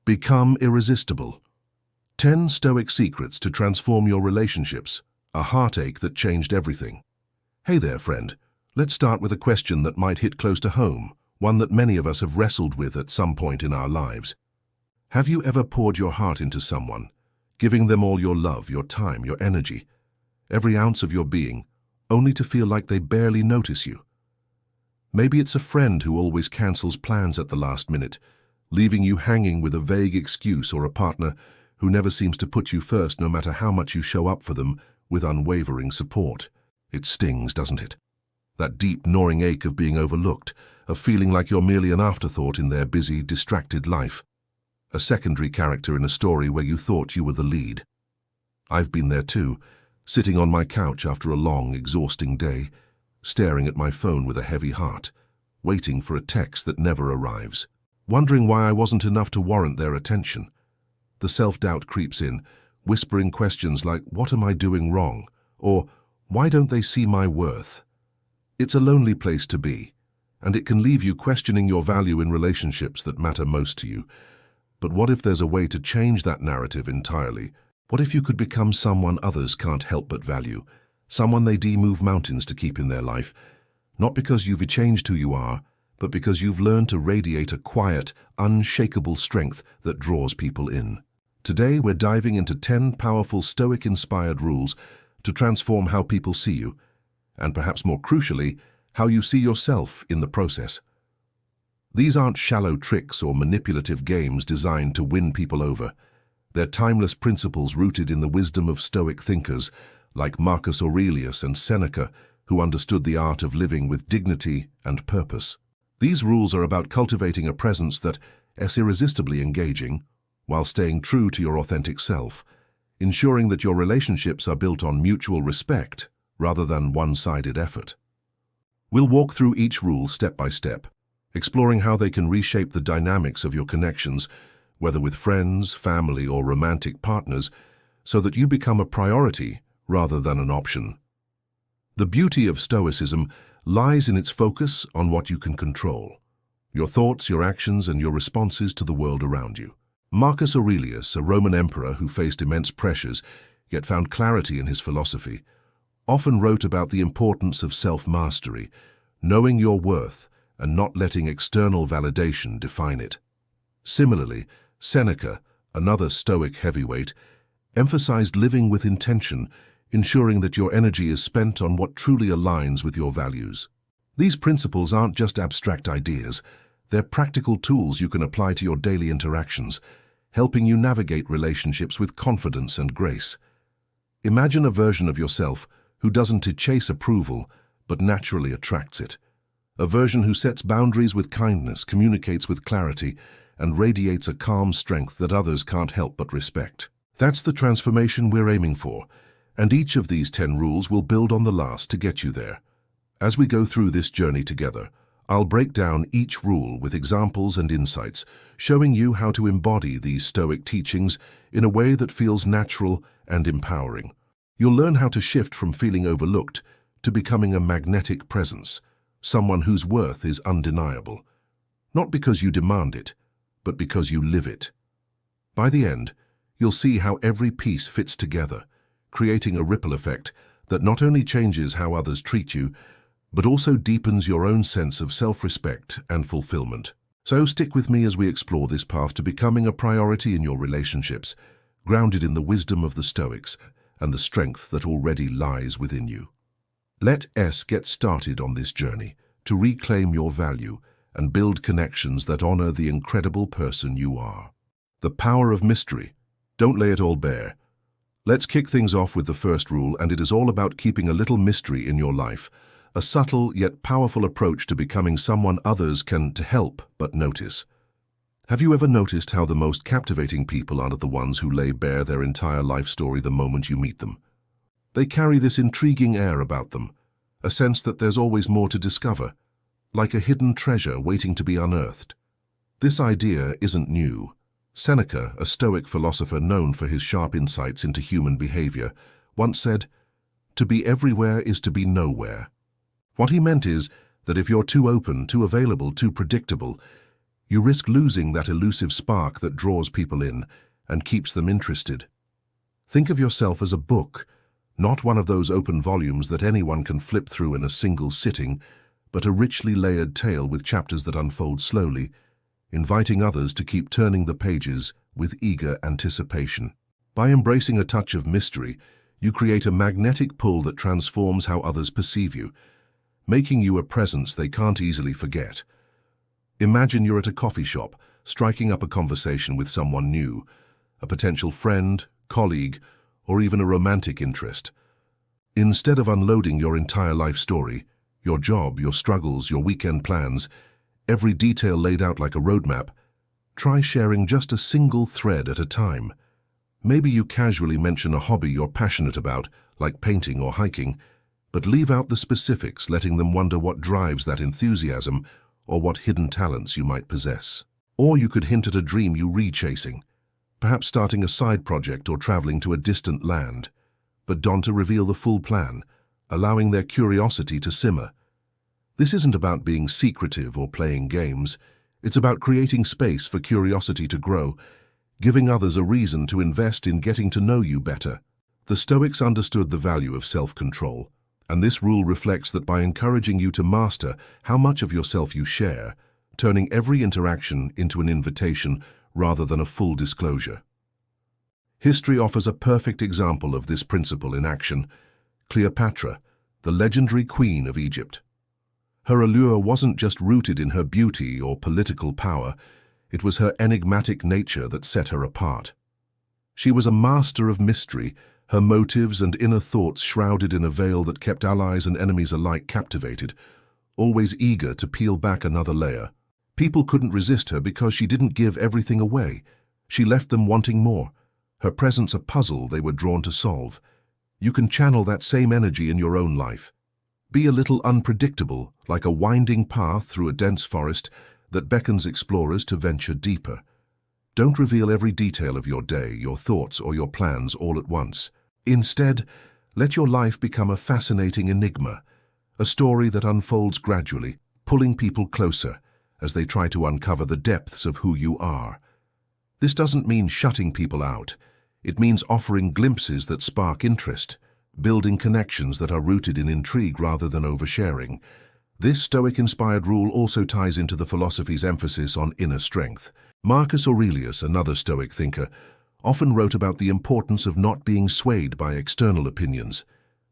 Become irresistible. 10 Stoic secrets to transform your relationships. A heartache that changed everything. Hey there, friend. Let's start with a question that might hit close to home, one that many of us have wrestled with at some point in our lives. Have you ever poured your heart into someone, giving them all your love, your time, your energy, every ounce of your being, only to feel like they barely notice you? Maybe it's a friend who always cancels plans at the last minute, leaving you hanging with a vague excuse, or a partner who never seems to put you first no matter how much you show up for them with unwavering support. It stings, doesn't it? That deep, gnawing ache of being overlooked, of feeling like you're merely an afterthought in their busy, distracted life. A secondary character in a story where you thought you were the lead. I've been there too, sitting on my couch after a long, exhausting day, staring at my phone with a heavy heart, waiting for a text that never arrives, wondering why I wasn't enough to warrant their attention. The self-doubt creeps in, whispering questions like, "What am I doing wrong?" or "Why don't they see my worth?" It's a lonely place to be, and it can leave you questioning your value in relationships that matter most to you. But what if there's a way to change that narrative entirely? What if you could become someone others can't help but value, someone they move mountains to keep in their life, not because you've changed who you are, but because you've learned to radiate a quiet, unshakable strength that draws people in. Today, we're diving into 10 powerful Stoic-inspired rules to transform how people see you, and perhaps more crucially, how you see yourself in the process. These aren't shallow tricks or manipulative games designed to win people over. They're timeless principles rooted in the wisdom of Stoic thinkers like Marcus Aurelius and Seneca, who understood the art of living with dignity and purpose. These rules are about cultivating a presence that is irresistibly engaging, while staying true to your authentic self, ensuring that your relationships are built on mutual respect rather than one-sided effort. We'll walk through each rule step by step, exploring how they can reshape the dynamics of your connections, whether with friends, family, or romantic partners, so that you become a priority rather than an option. The beauty of Stoicism lies in its focus on what you can control: your thoughts, your actions, and your responses to the world around you. Marcus Aurelius, a Roman emperor who faced immense pressures, yet found clarity in his philosophy, often wrote about the importance of self-mastery, knowing your worth and not letting external validation define it. Similarly, Seneca, another Stoic heavyweight, emphasized living with intention, ensuring that your energy is spent on what truly aligns with your values. These principles aren't just abstract ideas, they're practical tools you can apply to your daily interactions, helping you navigate relationships with confidence and grace. Imagine a version of yourself who doesn't chase approval, but naturally attracts it. A version who sets boundaries with kindness, communicates with clarity, and radiates a calm strength that others can't help but respect. That's the transformation we're aiming for, and each of these 10 rules will build on the last to get you there. As we go through this journey together, I'll break down each rule with examples and insights, showing you how to embody these Stoic teachings in a way that feels natural and empowering. You'll learn how to shift from feeling overlooked to becoming a magnetic presence, someone whose worth is undeniable, not because you demand it, but because you live it. By the end, you'll see how every piece fits together, creating a ripple effect that not only changes how others treat you, but also deepens your own sense of self-respect and fulfillment. So stick with me as we explore this path to becoming a priority in your relationships, grounded in the wisdom of the Stoics and the strength that already lies within you. Let us get started on this journey to reclaim your value and build connections that honor the incredible person you are. The power of mystery. Don't lay it all bare. Let's kick things off with the first rule, and it is all about keeping a little mystery in your life, a subtle yet powerful approach to becoming someone others can help but notice. Have you ever noticed how the most captivating people aren't the ones who lay bare their entire life story the moment you meet them? They carry this intriguing air about them, a sense that there's always more to discover, like a hidden treasure waiting to be unearthed. This idea isn't new. Seneca, a Stoic philosopher known for his sharp insights into human behavior, once said, "To be everywhere is to be nowhere." What he meant is that if you're too open, too available, too predictable, You risk losing that elusive spark that draws people in and keeps them interested. Think of yourself as a book, not one of those open volumes that anyone can flip through in a single sitting, but a richly layered tale with chapters that unfold slowly, inviting others to keep turning the pages with eager anticipation. By embracing a touch of mystery, you create a magnetic pull that transforms how others perceive you, making you a presence they can't easily forget. Imagine you're at a coffee shop, striking up a conversation with someone new, a potential friend, colleague, or even a romantic interest. Instead of unloading your entire life story, your job, your struggles, your weekend plans, every detail laid out like a roadmap, try sharing just a single thread at a time. Maybe you casually mention a hobby you're passionate about, like painting or hiking, but leave out the specifics, letting them wonder what drives that enthusiasm or what hidden talents you might possess. Or you could hint at a dream you re-chasing, perhaps starting a side project or traveling to a distant land, but don't reveal the full plan, allowing their curiosity to simmer. This isn't about being secretive or playing games. It's about creating space for curiosity to grow, giving others a reason to invest in getting to know you better. The Stoics understood the value of self-control, and this rule reflects that by encouraging you to master how much of yourself you share, turning every interaction into an invitation rather than a full disclosure. History offers a perfect example of this principle in action. Cleopatra, the legendary queen of Egypt. Her allure wasn't just rooted in her beauty or political power, it was her enigmatic nature that set her apart. She was a master of mystery, her motives and inner thoughts shrouded in a veil that kept allies and enemies alike captivated, always eager to peel back another layer. People couldn't resist her because she didn't give everything away. She left them wanting more, her presence a puzzle they were drawn to solve. You can channel that same energy in your own life. Be a little unpredictable, like a winding path through a dense forest that beckons explorers to venture deeper. Don't reveal every detail of your day, your thoughts, or your plans all at once. Instead, let your life become a fascinating enigma, a story that unfolds gradually, pulling people closer as they try to uncover the depths of who you are. This doesn't mean shutting people out. It means offering glimpses that spark interest, building connections that are rooted in intrigue rather than oversharing. This Stoic-inspired rule also ties into the philosophy's emphasis on inner strength. Marcus Aurelius, another Stoic thinker, often wrote about the importance of not being swayed by external opinions,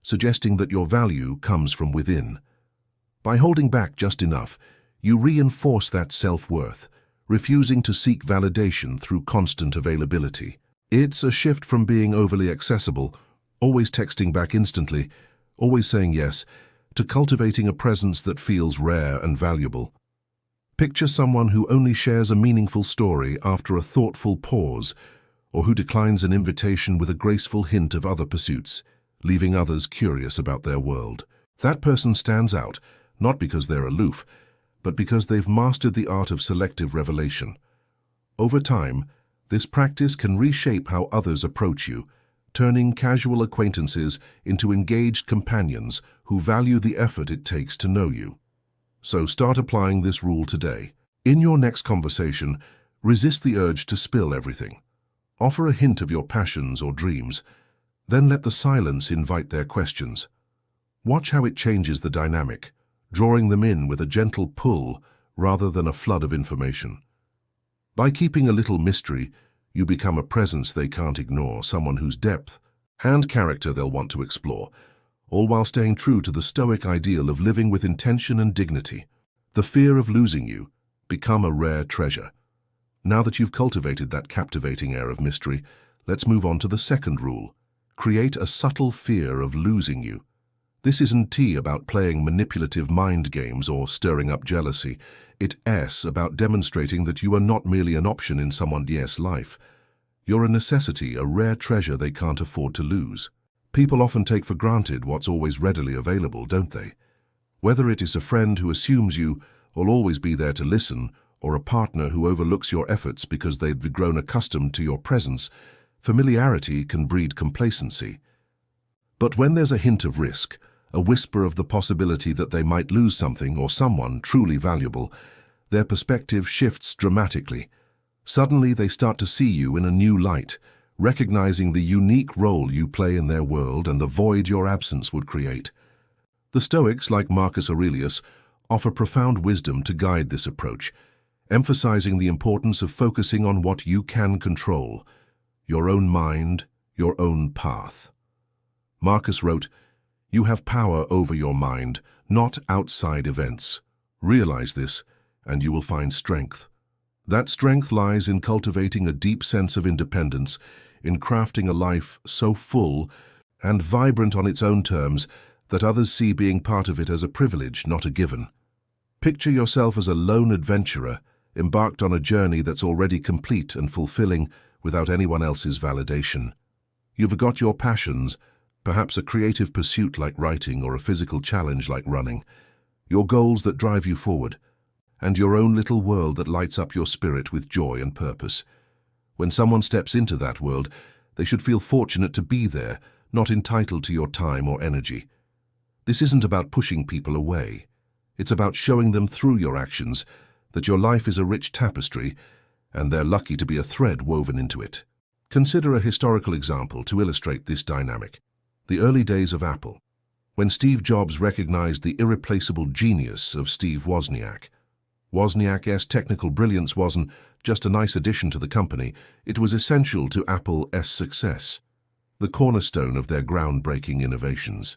suggesting that your value comes from within. By holding back just enough, you reinforce that self-worth, refusing to seek validation through constant availability. It's a shift from being overly accessible, always texting back instantly, always saying yes, to cultivating a presence that feels rare and valuable. Picture someone who only shares a meaningful story after a thoughtful pause, or who declines an invitation with a graceful hint of other pursuits, leaving others curious about their world. That person stands out, not because they're aloof, but because they've mastered the art of selective revelation. Over time, this practice can reshape how others approach you, turning casual acquaintances into engaged companions who value the effort it takes to know you. So start applying this rule today. In your next conversation, resist the urge to spill everything. Offer a hint of your passions or dreams, then let the silence invite their questions. Watch how it changes the dynamic, drawing them in with a gentle pull rather than a flood of information. By keeping a little mystery, you become a presence they can't ignore, someone whose depth and character they'll want to explore, all while staying true to the Stoic ideal of living with intention and dignity. The fear of losing you become a rare treasure. Now that you've cultivated that captivating air of mystery, let's move on to the second rule. Create a subtle fear of losing you. This isn't about playing manipulative mind games or stirring up jealousy. It's about demonstrating that you are not merely an option in someone else's life. You're a necessity, a rare treasure they can't afford to lose. People often take for granted what's always readily available, don't they? Whether it is a friend who assumes you will always be there to listen, or a partner who overlooks your efforts because they've grown accustomed to your presence, familiarity can breed complacency. But when there's a hint of risk, a whisper of the possibility that they might lose something or someone truly valuable, Their perspective shifts dramatically. Suddenly they start to see you in a new light, recognizing the unique role you play in their world and the void your absence would create. The Stoics, like Marcus Aurelius, offer profound wisdom to guide this approach, emphasizing the importance of focusing on what you can control, your own mind, your own path. Marcus wrote, "You have power over your mind, not outside events. Realize this, and you will find strength. That strength lies in cultivating a deep sense of independence, in crafting a life so full and vibrant on its own terms that others see being part of it as a privilege, not a given. Picture yourself as a lone adventurer, embarked on a journey that's already complete and fulfilling without anyone else's validation. You've got your passions, perhaps a creative pursuit like writing or a physical challenge like running, your goals that drive you forward, and your own little world that lights up your spirit with joy and purpose. When someone steps into that world, they should feel fortunate to be there, not entitled to your time or energy. This isn't about pushing people away. It's about showing them through your actions that your life is a rich tapestry, and they're lucky to be a thread woven into it. Consider a historical example to illustrate this dynamic. The early days of Apple, when Steve Jobs recognized the irreplaceable genius of Steve Wozniak. Wozniak's technical brilliance wasn't just a nice addition to the company, it was essential to Apple's success, the cornerstone of their groundbreaking innovations.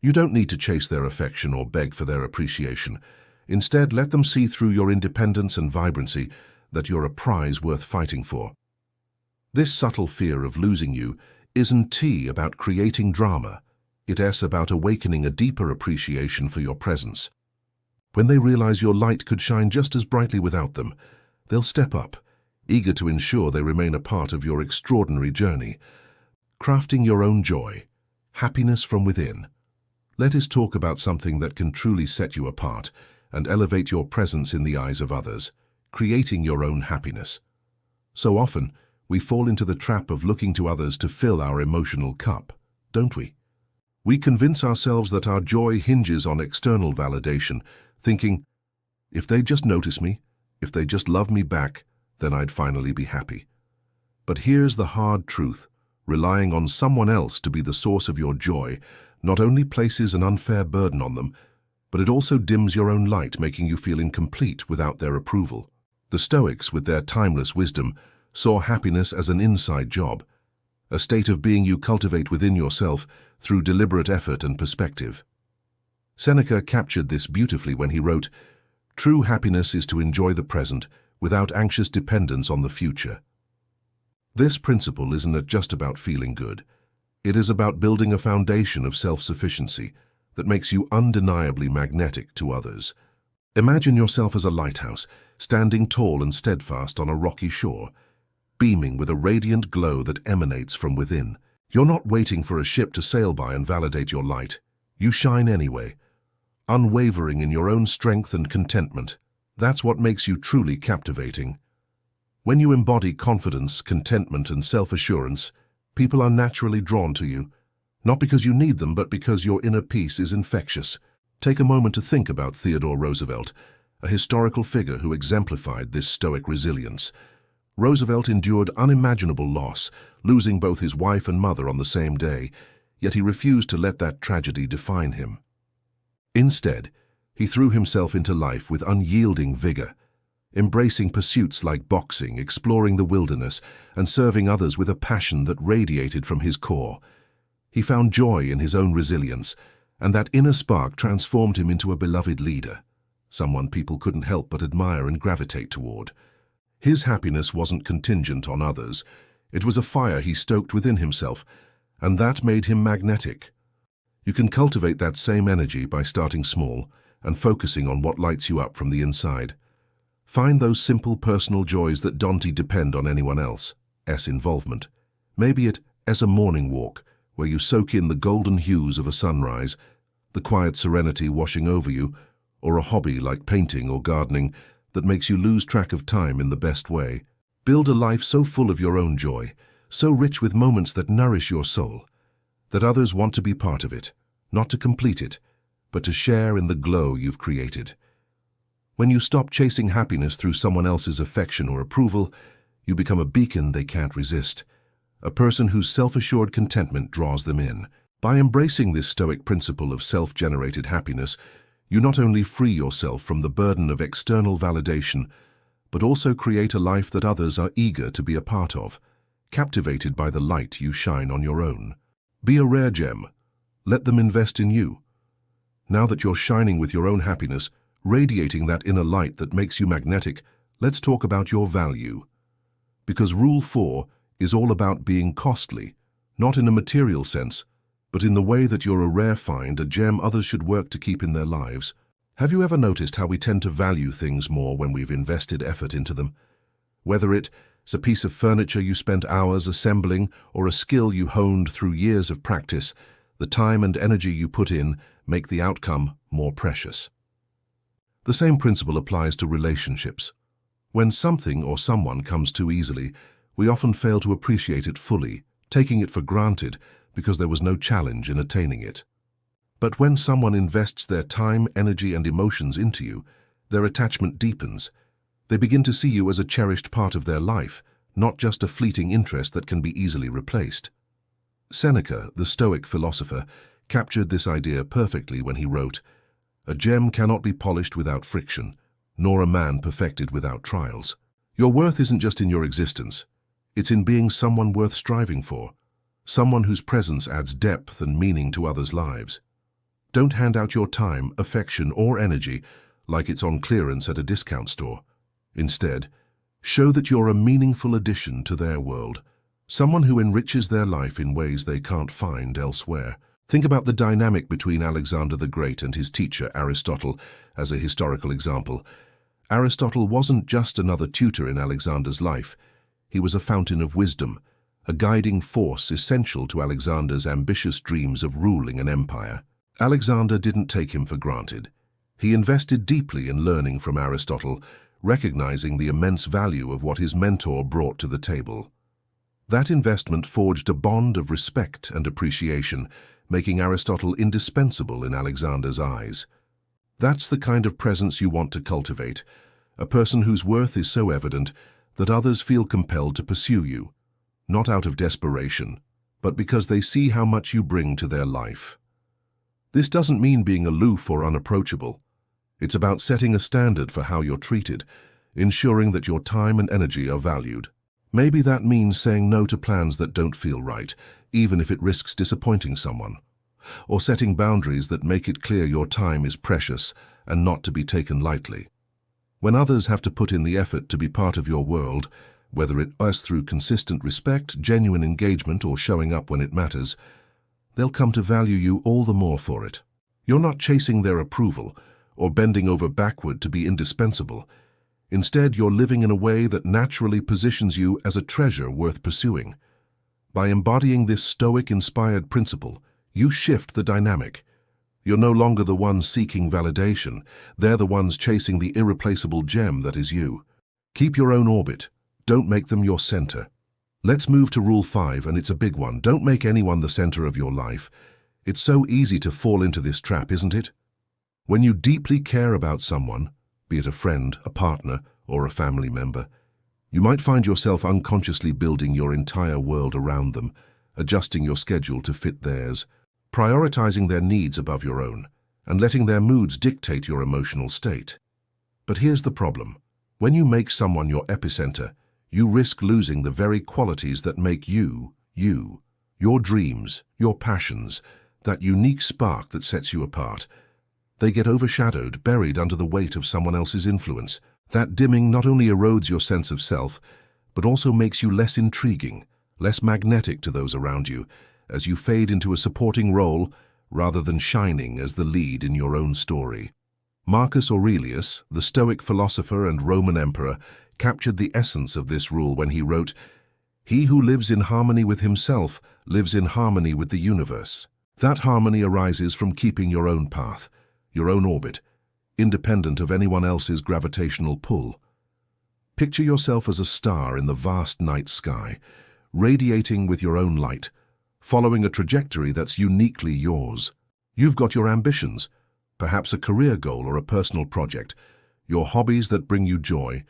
You don't need to chase their affection or beg for their appreciation. Instead, let them see through your independence and vibrancy that you're a prize worth fighting for. This subtle fear of losing you isn't about creating drama. It's about awakening a deeper appreciation for your presence. When they realize your light could shine just as brightly without them, they'll step up, eager to ensure they remain a part of your extraordinary journey. Crafting your own joy, happiness from within. Let us talk about something that can truly set you apart and elevate your presence in the eyes of others, creating your own happiness. So often, we fall into the trap of looking to others to fill our emotional cup, don't we? We convince ourselves that our joy hinges on external validation, thinking, if they just notice me, if they just love me back, then I'd finally be happy. But here's the hard truth. Relying on someone else to be the source of your joy not only places an unfair burden on them, but it also dims your own light, making you feel incomplete without their approval. The Stoics, with their timeless wisdom, saw happiness as an inside job, a state of being you cultivate within yourself through deliberate effort and perspective. Seneca captured this beautifully when he wrote, "True happiness is to enjoy the present without anxious dependence on the future." This principle isn't just about feeling good. It is about building a foundation of self-sufficiency that makes you undeniably magnetic to others. Imagine yourself as a lighthouse, standing tall and steadfast on a rocky shore, beaming with a radiant glow that emanates from within. You're not waiting for a ship to sail by and validate your light. You shine anyway, unwavering in your own strength and contentment. That's what makes you truly captivating. When you embody confidence, contentment, and self-assurance, people are naturally drawn to you, not because you need them, but because your inner peace is infectious. Take a moment to think about Theodore Roosevelt, a historical figure who exemplified this stoic resilience. Roosevelt endured unimaginable loss, losing both his wife and mother on the same day, yet he refused to let that tragedy define him. Instead, he threw himself into life with unyielding vigor, embracing pursuits like boxing, exploring the wilderness, and serving others with a passion that radiated from his core. He found joy in his own resilience, and that inner spark transformed him into a beloved leader, someone people couldn't help but admire and gravitate toward. His happiness wasn't contingent on others. It was a fire he stoked within himself, and that made him magnetic. You can cultivate that same energy by starting small and focusing on what lights you up from the inside. Find those simple personal joys that don't depend on anyone else's involvement. Maybe it's a morning walk where you soak in the golden hues of a sunrise, the quiet serenity washing over you, or a hobby like painting or gardening that makes you lose track of time in the best way. Build a life so full of your own joy, so rich with moments that nourish your soul, that others want to be part of it, not to complete it, but to share in the glow you've created. When you stop chasing happiness through someone else's affection or approval, you become a beacon they can't resist, a person whose self-assured contentment draws them in. By embracing this Stoic principle of self-generated happiness, you not only free yourself from the burden of external validation, but also create a life that others are eager to be a part of, captivated by the light you shine on your own. Be a rare gem. Let them invest in you. Now that you're shining with your own happiness, radiating that inner light that makes you magnetic, let's talk about your value. Because Rule 4 is all about being costly, not in a material sense, but in the way that you're a rare find, a gem others should work to keep in their lives. Have you ever noticed how we tend to value things more when we've invested effort into them? Whether it's a piece of furniture you spent hours assembling or a skill you honed through years of practice, the time and energy you put in make the outcome more precious. The same principle applies to relationships. When something or someone comes too easily, we often fail to appreciate it fully, taking it for granted because there was no challenge in attaining it. But when someone invests their time, energy, and emotions into you, their attachment deepens. They begin to see you as a cherished part of their life, not just a fleeting interest that can be easily replaced. Seneca, the Stoic philosopher, captured this idea perfectly when he wrote, "A gem cannot be polished without friction, nor a man perfected without trials." Your worth isn't just in your existence. It's in being someone worth striving for, someone whose presence adds depth and meaning to others' lives. Don't hand out your time, affection, or energy like it's on clearance at a discount store. Instead, show that you're a meaningful addition to their world, someone who enriches their life in ways they can't find elsewhere. Think about the dynamic between Alexander the Great and his teacher Aristotle as a historical example. Aristotle wasn't just another tutor in Alexander's life. He was a fountain of wisdom, a guiding force essential to Alexander's ambitious dreams of ruling an empire. Alexander didn't take him for granted. He invested deeply in learning from Aristotle, recognizing the immense value of what his mentor brought to the table. That investment forged a bond of respect and appreciation, making Aristotle indispensable in Alexander's eyes. That's the kind of presence you want to cultivate, a person whose worth is so evident that others feel compelled to pursue you, not out of desperation, but because they see how much you bring to their life. This doesn't mean being aloof or unapproachable. It's about setting a standard for how you're treated, ensuring that your time and energy are valued. Maybe that means saying no to plans that don't feel right, even if it risks disappointing someone, or setting boundaries that make it clear your time is precious and not to be taken lightly. When others have to put in the effort to be part of your world, whether it's through consistent respect, genuine engagement, or showing up when it matters, they'll come to value you all the more for it. You're not chasing their approval or bending over backward to be indispensable. Instead, you're living in a way that naturally positions you as a treasure worth pursuing. By embodying this Stoic-inspired principle, you shift the dynamic. You're no longer the ones seeking validation. They're the ones chasing the irreplaceable gem that is you. Keep your own orbit. Don't make them your center. Let's move to Rule 5, and it's a big one. Don't make anyone the center of your life. It's so easy to fall into this trap, isn't it? When you deeply care about someone, be it a friend, a partner, or a family member, you might find yourself unconsciously building your entire world around them, adjusting your schedule to fit theirs, prioritizing their needs above your own, and letting their moods dictate your emotional state. But here's the problem. When you make someone your epicenter, you risk losing the very qualities that make you, you. Your dreams, your passions, that unique spark that sets you apart. They get overshadowed, buried under the weight of someone else's influence. That dimming not only erodes your sense of self, but also makes you less intriguing, less magnetic to those around you, as you fade into a supporting role rather than shining as the lead in your own story. Marcus Aurelius, the Stoic philosopher and Roman emperor, captured the essence of this rule when he wrote, "He who lives in harmony with himself lives in harmony with the universe." That harmony arises from keeping your own path, your own orbit, independent of anyone else's gravitational pull. Picture yourself as a star in the vast night sky, radiating with your own light, following a trajectory that's uniquely yours. You've got your ambitions, perhaps a career goal or a personal project, your hobbies that bring you joy,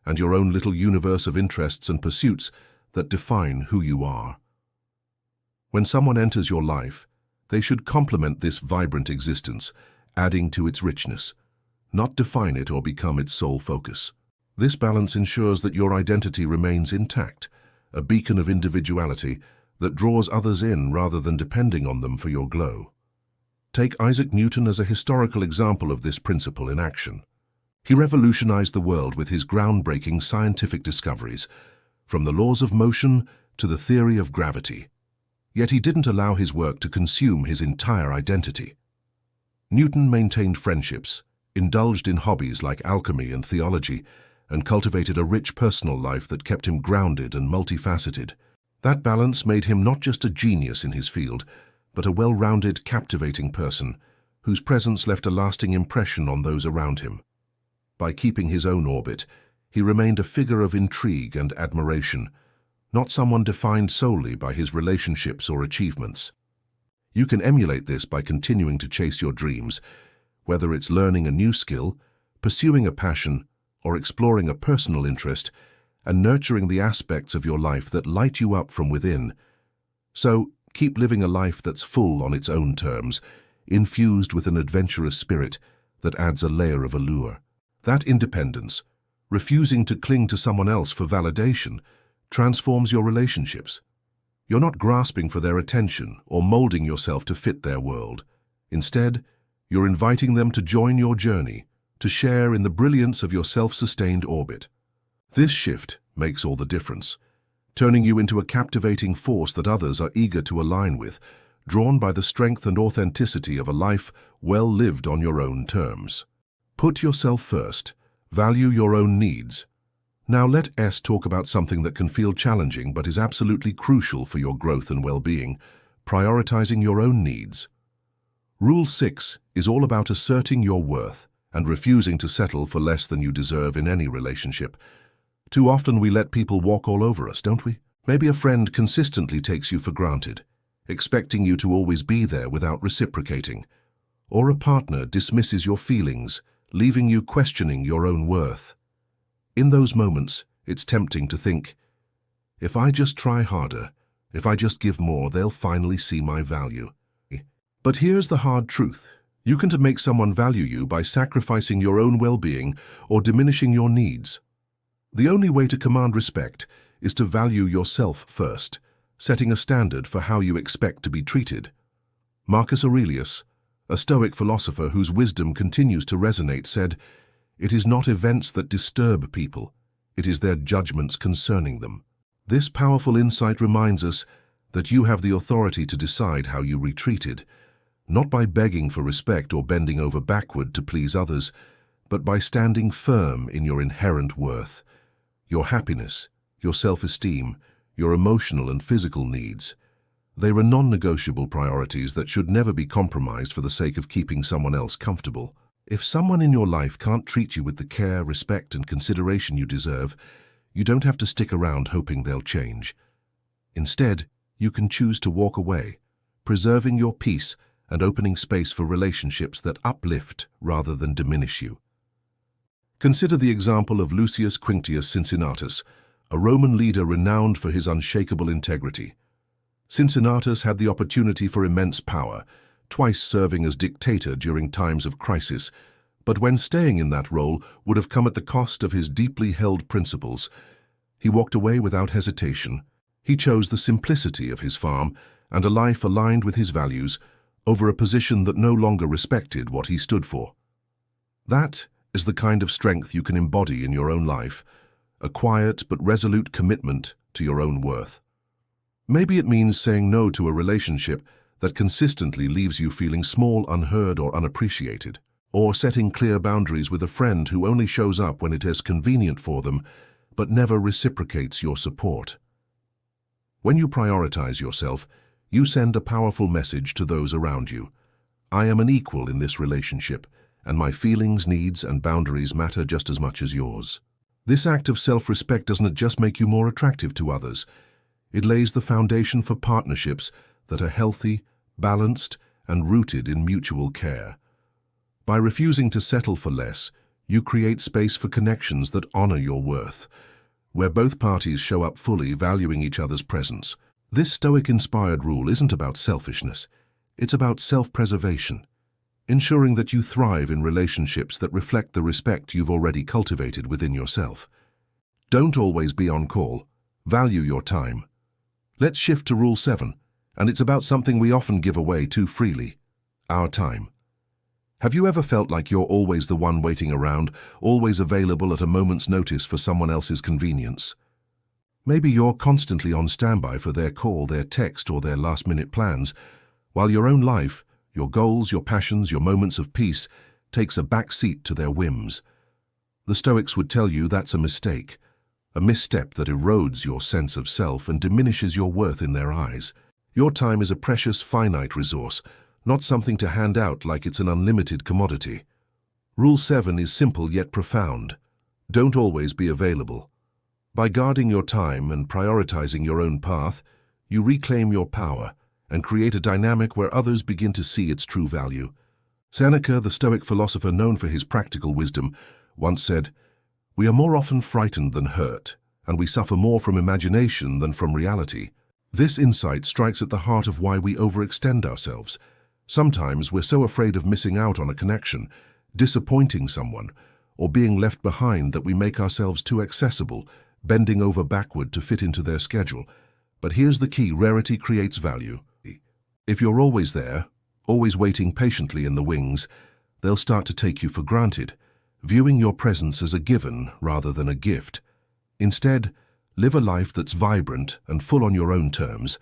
and your own little universe of interests and pursuits that define who you are. When someone enters your life, they should complement this vibrant existence, adding to its richness, not define it or become its sole focus. This balance ensures that your identity remains intact, a beacon of individuality that draws others in rather than depending on them for your glow. Take Isaac Newton as a historical example of this principle in action. He revolutionized the world with his groundbreaking scientific discoveries, from the laws of motion to the theory of gravity. Yet he didn't allow his work to consume his entire identity. Newton maintained friendships, indulged in hobbies like alchemy and theology, and cultivated a rich personal life that kept him grounded and multifaceted. That balance made him not just a genius in his field, but a well-rounded, captivating person, whose presence left a lasting impression on those around him. By keeping his own orbit, he remained a figure of intrigue and admiration, not someone defined solely by his relationships or achievements. You can emulate this by continuing to chase your dreams, whether it's learning a new skill, pursuing a passion, or exploring a personal interest, and nurturing the aspects of your life that light you up from within. So, keep living a life that's full on its own terms, infused with an adventurous spirit that adds a layer of allure. That independence, refusing to cling to someone else for validation, transforms your relationships. You're not grasping for their attention or molding yourself to fit their world. Instead, you're inviting them to join your journey, to share in the brilliance of your self-sustained orbit. This shift makes all the difference, turning you into a captivating force that others are eager to align with, drawn by the strength and authenticity of a life well lived on your own terms. Put yourself first. Value your own needs. Now let S talk about something that can feel challenging but is absolutely crucial for your growth and well-being, prioritizing your own needs. Rule 6 is all about asserting your worth and refusing to settle for less than you deserve in any relationship. Too often we let people walk all over us, don't we? Maybe a friend consistently takes you for granted, expecting you to always be there without reciprocating. Or a partner dismisses your feelings, leaving you questioning your own worth. In those moments, it's tempting to think, if I just try harder, if I just give more, they'll finally see my value. But here's the hard truth. You can make someone value you by sacrificing your own well-being or diminishing your needs. The only way to command respect is to value yourself first, setting a standard for how you expect to be treated. Marcus Aurelius, a Stoic philosopher whose wisdom continues to resonate, said, "It is not events that disturb people, it is their judgments concerning them." This powerful insight reminds us that you have the authority to decide how you be treated, not by begging for respect or bending over backward to please others, but by standing firm in your inherent worth, your happiness, your self-esteem, your emotional and physical needs. They are non-negotiable priorities that should never be compromised for the sake of keeping someone else comfortable. If someone in your life can't treat you with the care, respect, and consideration you deserve, you don't have to stick around hoping they'll change. Instead, you can choose to walk away, preserving your peace and opening space for relationships that uplift rather than diminish you. Consider the example of Lucius Quinctius Cincinnatus, a Roman leader renowned for his unshakable integrity. Cincinnatus had the opportunity for immense power, twice serving as dictator during times of crisis, but when staying in that role would have come at the cost of his deeply held principles. He walked away without hesitation. He chose the simplicity of his farm and a life aligned with his values over a position that no longer respected what he stood for. That is the kind of strength you can embody in your own life, a quiet but resolute commitment to your own worth. Maybe it means saying no to a relationship that consistently leaves you feeling small, unheard, or unappreciated, or setting clear boundaries with a friend who only shows up when it is convenient for them, but never reciprocates your support. When you prioritize yourself, you send a powerful message to those around you. I am an equal in this relationship, and my feelings, needs, and boundaries matter just as much as yours. This act of self-respect doesn't just make you more attractive to others. It lays the foundation for partnerships that are healthy, balanced, and rooted in mutual care. By refusing to settle for less, you create space for connections that honor your worth, where both parties show up fully, valuing each other's presence. This Stoic-inspired rule isn't about selfishness. It's about self-preservation, ensuring that you thrive in relationships that reflect the respect you've already cultivated within yourself. Don't always be on call. Value your time. Let's shift to Rule 7, and it's about something we often give away too freely: our time. Have you ever felt like you're always the one waiting around, always available at a moment's notice for someone else's convenience? Maybe you're constantly on standby for their call, their text, or their last-minute plans, while your own life, your goals, your passions, your moments of peace, takes a back seat to their whims. The Stoics would tell you that's a mistake, a misstep that erodes your sense of self and diminishes your worth in their eyes. Your time is a precious, finite resource, not something to hand out like it's an unlimited commodity. Rule 7 is simple yet profound. Don't always be available. By guarding your time and prioritizing your own path, you reclaim your power and create a dynamic where others begin to see its true value. Seneca, the Stoic philosopher known for his practical wisdom, once said, "We are more often frightened than hurt, and we suffer more from imagination than from reality." This insight strikes at the heart of why we overextend ourselves. Sometimes we're so afraid of missing out on a connection, disappointing someone, or being left behind that we make ourselves too accessible, bending over backward to fit into their schedule. But here's the key: rarity creates value. If you're always there, always waiting patiently in the wings, they'll start to take you for granted, viewing your presence as a given rather than a gift. Instead, live a life that's vibrant and full on your own terms,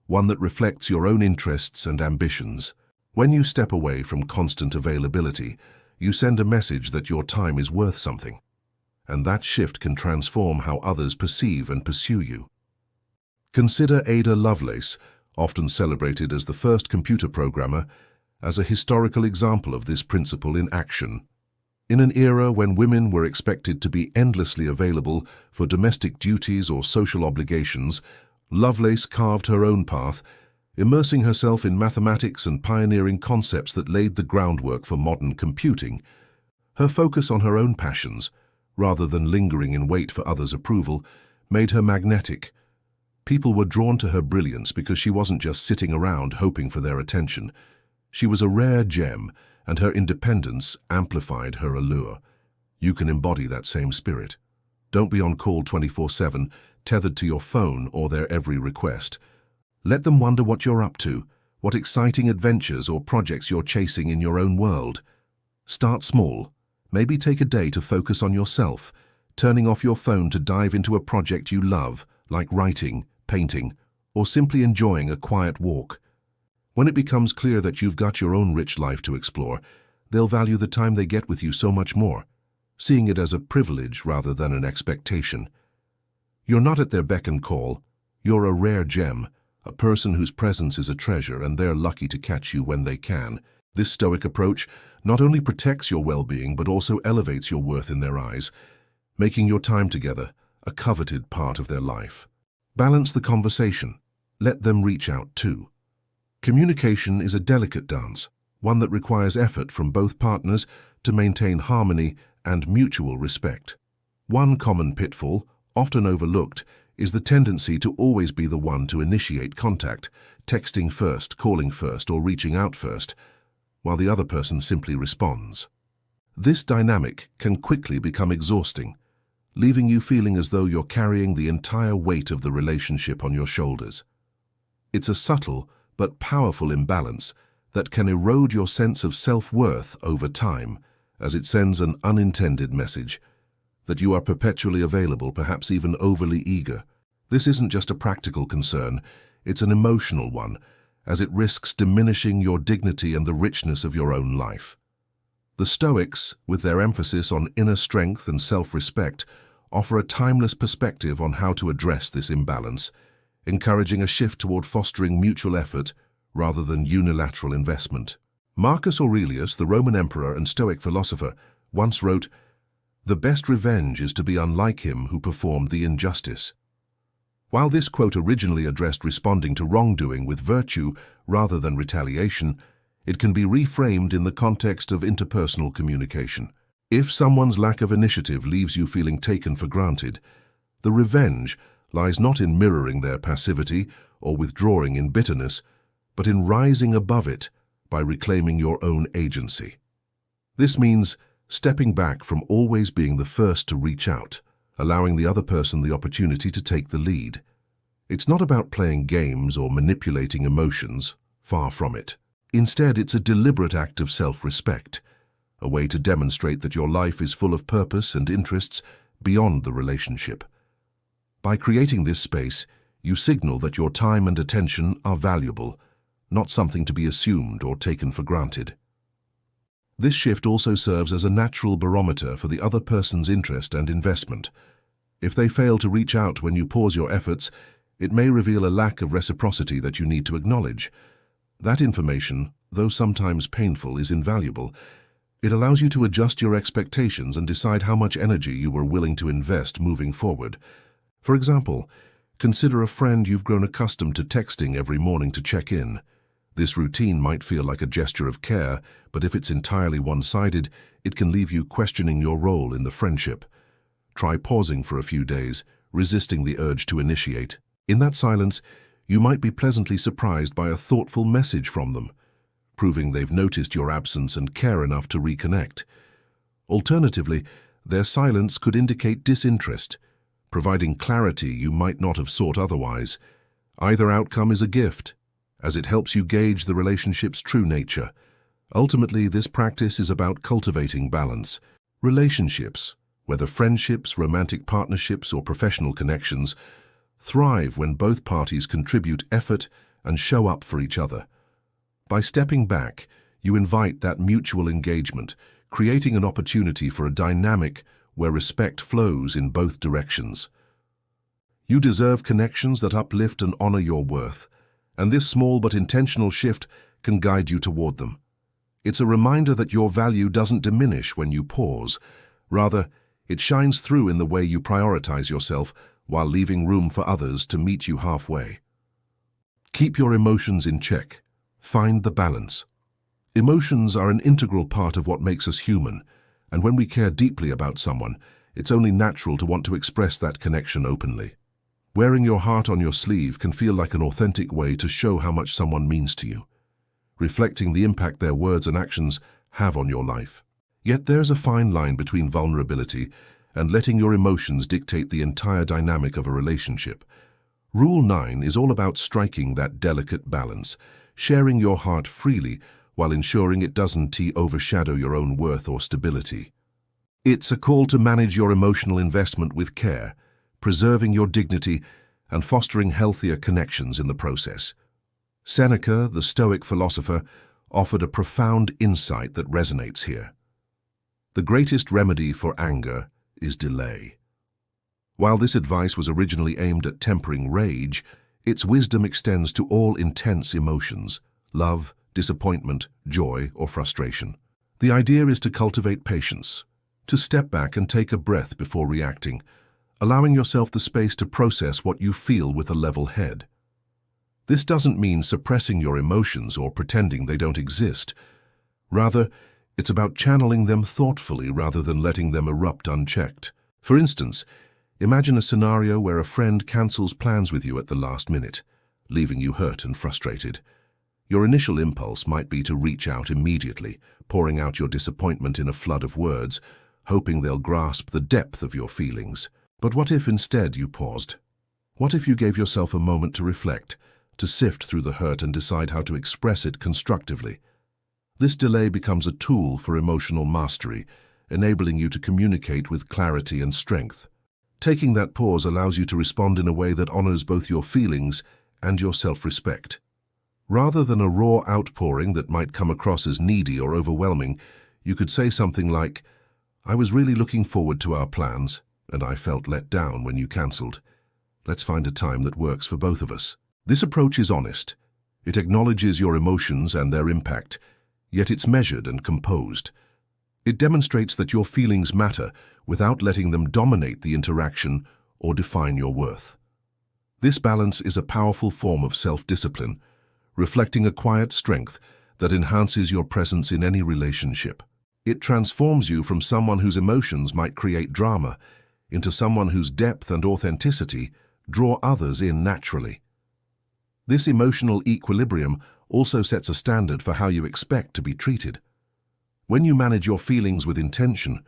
one that reflects your own interests and ambitions. When you step away from constant availability, you send a message that your time is worth something, and that shift can transform how others perceive and pursue you. Consider Ada Lovelace, often celebrated as the first computer programmer, as a historical example of this principle in action. In an era when women were expected to be endlessly available for domestic duties or social obligations, Lovelace carved her own path, immersing herself in mathematics and pioneering concepts that laid the groundwork for modern computing. Her focus on her own passions, rather than lingering in wait for others' approval, made her magnetic. People were drawn to her brilliance because she wasn't just sitting around hoping for their attention. She was a rare gem, and her independence amplified her allure. You can embody that same spirit. Don't be on call 24/7, tethered to your phone or their every request. Let them wonder what you're up to, what exciting adventures or projects you're chasing in your own world. Start small. Maybe take a day to focus on yourself, turning off your phone to dive into a project you love, like writing, painting, or simply enjoying a quiet walk. When it becomes clear that you've got your own rich life to explore, they'll value the time they get with you so much more, seeing it as a privilege rather than an expectation. You're not at their beck and call. You're a rare gem, a person whose presence is a treasure, and they're lucky to catch you when they can. This Stoic approach not only protects your well-being but also elevates your worth in their eyes, making your time together a coveted part of their life. Balance the conversation. Let them reach out too. Communication is a delicate dance, one that requires effort from both partners to maintain harmony and mutual respect. One common pitfall, often overlooked, is the tendency to always be the one to initiate contact, texting first, calling first, or reaching out first, while the other person simply responds. This dynamic can quickly become exhausting, leaving you feeling as though you're carrying the entire weight of the relationship on your shoulders. It's a subtle but powerful imbalance that can erode your sense of self-worth over time, as it sends an unintended message that you are perpetually available, perhaps even overly eager. This isn't just a practical concern, it's an emotional one, as it risks diminishing your dignity and the richness of your own life. The Stoics, with their emphasis on inner strength and self-respect, offer a timeless perspective on how to address this imbalance, encouraging a shift toward fostering mutual effort rather than unilateral investment. Marcus Aurelius, the Roman emperor and Stoic philosopher, once wrote, "The best revenge is to be unlike him who performed the injustice." While this quote originally addressed responding to wrongdoing with virtue rather than retaliation, it can be reframed in the context of interpersonal communication. If someone's lack of initiative leaves you feeling taken for granted, the revenge lies not in mirroring their passivity or withdrawing in bitterness, but in rising above it by reclaiming your own agency. This means stepping back from always being the first to reach out, allowing the other person the opportunity to take the lead. It's not about playing games or manipulating emotions, far from it. Instead, it's a deliberate act of self-respect, a way to demonstrate that your life is full of purpose and interests beyond the relationship. By creating this space, you signal that your time and attention are valuable, not something to be assumed or taken for granted. This shift also serves as a natural barometer for the other person's interest and investment. If they fail to reach out when you pause your efforts, it may reveal a lack of reciprocity that you need to acknowledge. That information, though sometimes painful, is invaluable. It allows you to adjust your expectations and decide how much energy you are willing to invest moving forward. For example, consider a friend you've grown accustomed to texting every morning to check in. This routine might feel like a gesture of care, but if it's entirely one-sided, it can leave you questioning your role in the friendship. Try pausing for a few days, resisting the urge to initiate. In that silence, you might be pleasantly surprised by a thoughtful message from them, proving they've noticed your absence and care enough to reconnect. Alternatively, their silence could indicate disinterest, providing clarity you might not have sought otherwise. Either outcome is a gift, as it helps you gauge the relationship's true nature. Ultimately, this practice is about cultivating balance. Relationships, whether friendships, romantic partnerships, or professional connections, thrive when both parties contribute effort and show up for each other. By stepping back, you invite that mutual engagement, creating an opportunity for a dynamic where respect flows in both directions. You deserve connections that uplift and honor your worth, and this small but intentional shift can guide you toward them. It's a reminder that your value doesn't diminish when you pause. Rather, it shines through in the way you prioritize yourself while leaving room for others to meet you halfway. Keep your emotions in check. Find the balance. Emotions are an integral part of what makes us human, and when we care deeply about someone, it's only natural to want to express that connection openly. Wearing your heart on your sleeve can feel like an authentic way to show how much someone means to you, reflecting the impact their words and actions have on your life. Yet there's a fine line between vulnerability and letting your emotions dictate the entire dynamic of a relationship. Rule 9 is all about striking that delicate balance, sharing your heart freely while ensuring it doesn't overshadow your own worth or stability. It's a call to manage your emotional investment with care, preserving your dignity and fostering healthier connections in the process. Seneca, the Stoic philosopher, offered a profound insight that resonates here. The greatest remedy for anger is delay. While this advice was originally aimed at tempering rage, its wisdom extends to all intense emotions: love, disappointment, joy, or frustration. The idea is to cultivate patience, to step back and take a breath before reacting, allowing yourself the space to process what you feel with a level head. This doesn't mean suppressing your emotions or pretending they don't exist. Rather, it's about channeling them thoughtfully rather than letting them erupt unchecked. For instance, imagine a scenario where a friend cancels plans with you at the last minute, leaving you hurt and frustrated. Your initial impulse might be to reach out immediately, pouring out your disappointment in a flood of words, hoping they'll grasp the depth of your feelings. But what if instead you paused? What if you gave yourself a moment to reflect, to sift through the hurt and decide how to express it constructively? This delay becomes a tool for emotional mastery, enabling you to communicate with clarity and strength. Taking that pause allows you to respond in a way that honors both your feelings and your self-respect. Rather than a raw outpouring that might come across as needy or overwhelming, you could say something like, "I was really looking forward to our plans, and I felt let down when you cancelled." Let's find a time that works for both of us. This approach is honest. It acknowledges your emotions and their impact, yet it's measured and composed. It demonstrates that your feelings matter without letting them dominate the interaction or define your worth. This balance is a powerful form of self-discipline, reflecting a quiet strength that enhances your presence in any relationship. It transforms you from someone whose emotions might create drama into someone whose depth and authenticity draw others in naturally. This emotional equilibrium also sets a standard for how you expect to be treated. When you manage your feelings with intention,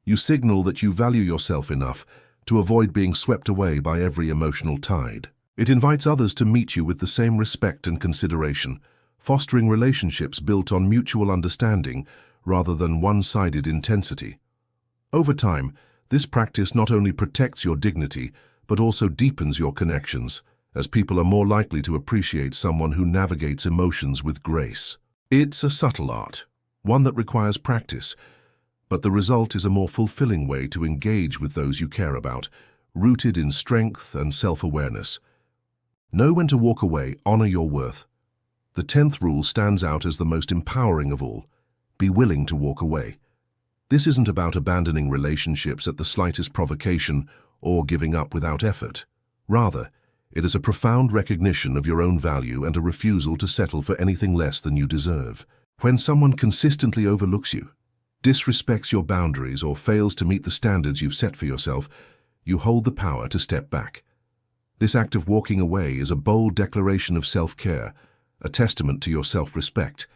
you signal that you value yourself enough to avoid being swept away by every emotional tide. It invites others to meet you with the same respect and consideration, fostering relationships built on mutual understanding rather than one-sided intensity. Over time, this practice not only protects your dignity, but also deepens your connections, as people are more likely to appreciate someone who navigates emotions with grace. It's a subtle art, one that requires practice, but the result is a more fulfilling way to engage with those you care about, rooted in strength and self-awareness. Know when to walk away, honor your worth. The 10th rule stands out as the most empowering of all. Be willing to walk away. This isn't about abandoning relationships at the slightest provocation or giving up without effort. Rather, it is a profound recognition of your own value and a refusal to settle for anything less than you deserve. When someone consistently overlooks you, disrespects your boundaries, or fails to meet the standards you've set for yourself, you hold the power to step back. This act of walking away is a bold declaration of self-care, a testament to your self-respect,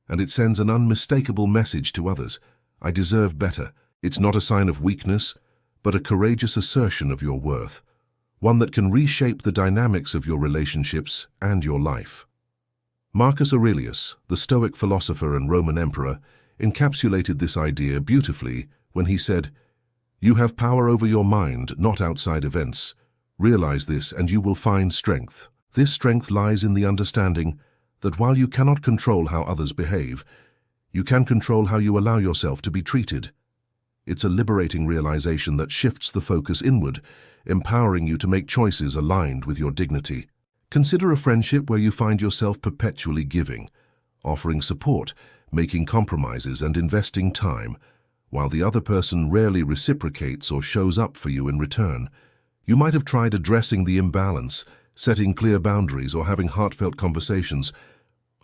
and it sends an unmistakable message to others. I deserve better. It's not a sign of weakness, but a courageous assertion of your worth, one that can reshape the dynamics of your relationships and your life. Marcus Aurelius, the Stoic philosopher and Roman emperor, encapsulated this idea beautifully when he said, "You have power over your mind, not outside events. Realize this and you will find strength." This strength lies in the understanding that while you cannot control how others behave, you can control how you allow yourself to be treated. It's a liberating realization that shifts the focus inward, empowering you to make choices aligned with your dignity. Consider a friendship where you find yourself perpetually giving, offering support, making compromises, and investing time, while the other person rarely reciprocates or shows up for you in return. You might have tried addressing the imbalance, setting clear boundaries, or having heartfelt conversations,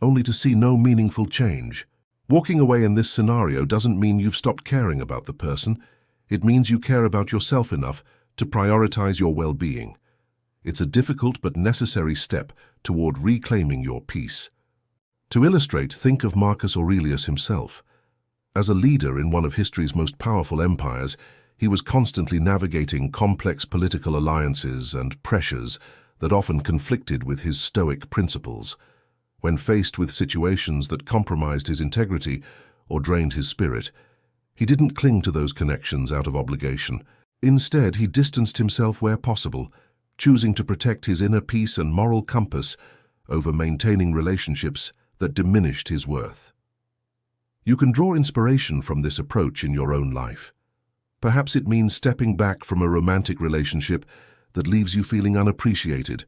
only to see no meaningful change. Walking away in this scenario doesn't mean you've stopped caring about the person. It means you care about yourself enough to prioritize your well-being. It's a difficult but necessary step toward reclaiming your peace. To illustrate, think of Marcus Aurelius himself. As a leader in one of history's most powerful empires, he was constantly navigating complex political alliances and pressures that often conflicted with his Stoic principles. When faced with situations that compromised his integrity or drained his spirit, he didn't cling to those connections out of obligation. Instead, he distanced himself where possible, choosing to protect his inner peace and moral compass over maintaining relationships that diminished his worth. You can draw inspiration from this approach in your own life. Perhaps it means stepping back from a romantic relationship that leaves you feeling unappreciated,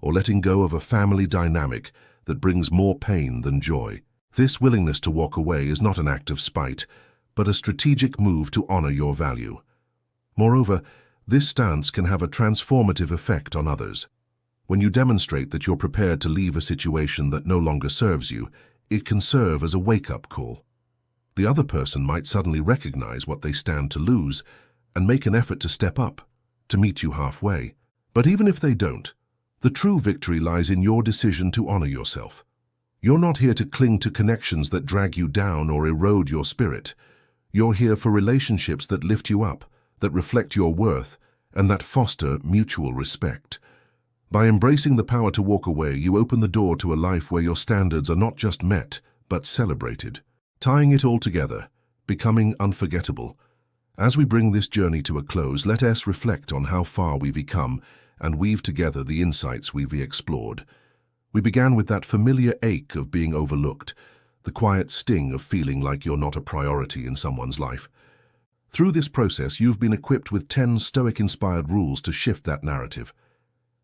or letting go of a family dynamic that brings more pain than joy. This willingness to walk away is not an act of spite, but a strategic move to honor your value. Moreover, this stance can have a transformative effect on others. When you demonstrate that you're prepared to leave a situation that no longer serves you, it can serve as a wake-up call. The other person might suddenly recognize what they stand to lose and make an effort to step up, to meet you halfway. But even if they don't, the true victory lies in your decision to honor yourself. You're not here to cling to connections that drag you down or erode your spirit. You're here for relationships that lift you up, that reflect your worth, and that foster mutual respect. By embracing the power to walk away, you open the door to a life where your standards are not just met, but celebrated. Tying it all together, becoming unforgettable. As we bring this journey to a close, let us reflect on how far we've come and weave together the insights we've explored. We began with that familiar ache of being overlooked, the quiet sting of feeling like you're not a priority in someone's life. Through this process, you've been equipped with 10 Stoic-inspired rules to shift that narrative.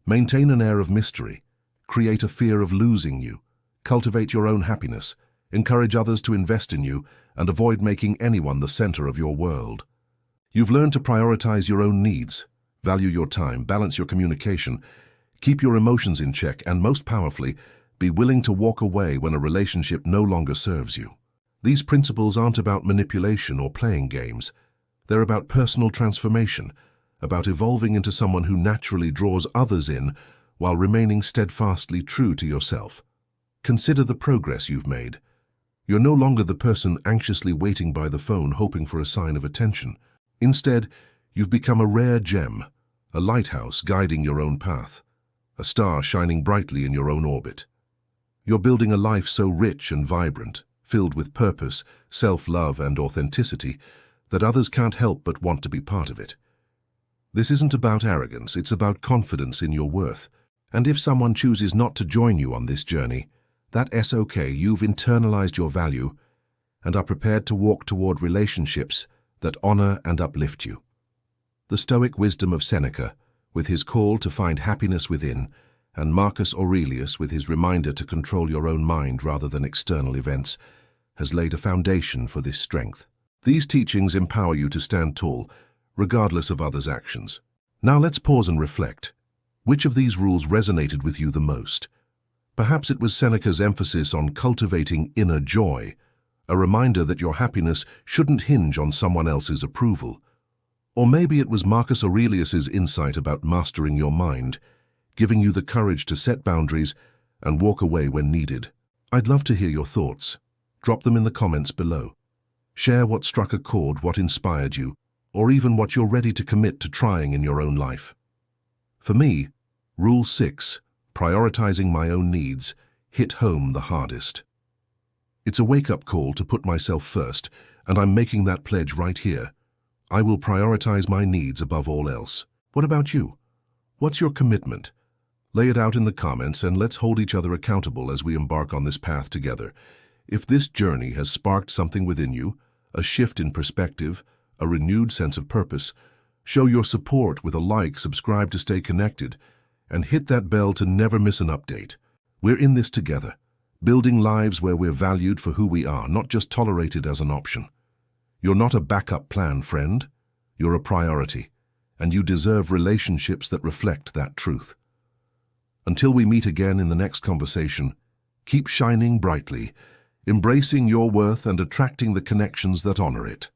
Maintain an air of mystery. Create a fear of losing you. Cultivate your own happiness. Encourage others to invest in you, and avoid making anyone the center of your world. You've learned to prioritize your own needs, value your time, balance your communication, keep your emotions in check, and most powerfully, be willing to walk away when a relationship no longer serves you. These principles aren't about manipulation or playing games. They're about personal transformation, about evolving into someone who naturally draws others in while remaining steadfastly true to yourself. Consider the progress you've made. You're no longer the person anxiously waiting by the phone hoping for a sign of attention. Instead, you've become a rare gem, a lighthouse guiding your own path, a star shining brightly in your own orbit. You're building a life so rich and vibrant, filled with purpose, self-love, and authenticity, that others can't help but want to be part of it. This isn't about arrogance, it's about confidence in your worth. And if someone chooses not to join you on this journey, that's okay. You've internalized your value and are prepared to walk toward relationships that honor and uplift you. The Stoic wisdom of Seneca, with his call to find happiness within, and Marcus Aurelius with his reminder to control your own mind rather than external events, has laid a foundation for this strength. These teachings empower you to stand tall, regardless of others' actions. Now let's pause and reflect. Which of these rules resonated with you the most? Perhaps it was Seneca's emphasis on cultivating inner joy, a reminder that your happiness shouldn't hinge on someone else's approval. Or maybe it was Marcus Aurelius's insight about mastering your mind, giving you the courage to set boundaries and walk away when needed. I'd love to hear your thoughts. Drop them in the comments below. Share what struck a chord, what inspired you, or even what you're ready to commit to trying in your own life. For me, Rule 6, prioritizing my own needs, hit home the hardest. It's a wake-up call to put myself first, and I'm making that pledge right here. I will prioritize my needs above all else. What about you? What's your commitment? Lay it out in the comments and let's hold each other accountable as we embark on this path together. If this journey has sparked something within you, a shift in perspective, a renewed sense of purpose, show your support with a like, subscribe to stay connected, and hit that bell to never miss an update. We're in this together, building lives where we're valued for who we are, not just tolerated as an option. You're not a backup plan, friend. You're a priority, and you deserve relationships that reflect that truth. Until we meet again in the next conversation, keep shining brightly, embracing your worth and attracting the connections that honor it.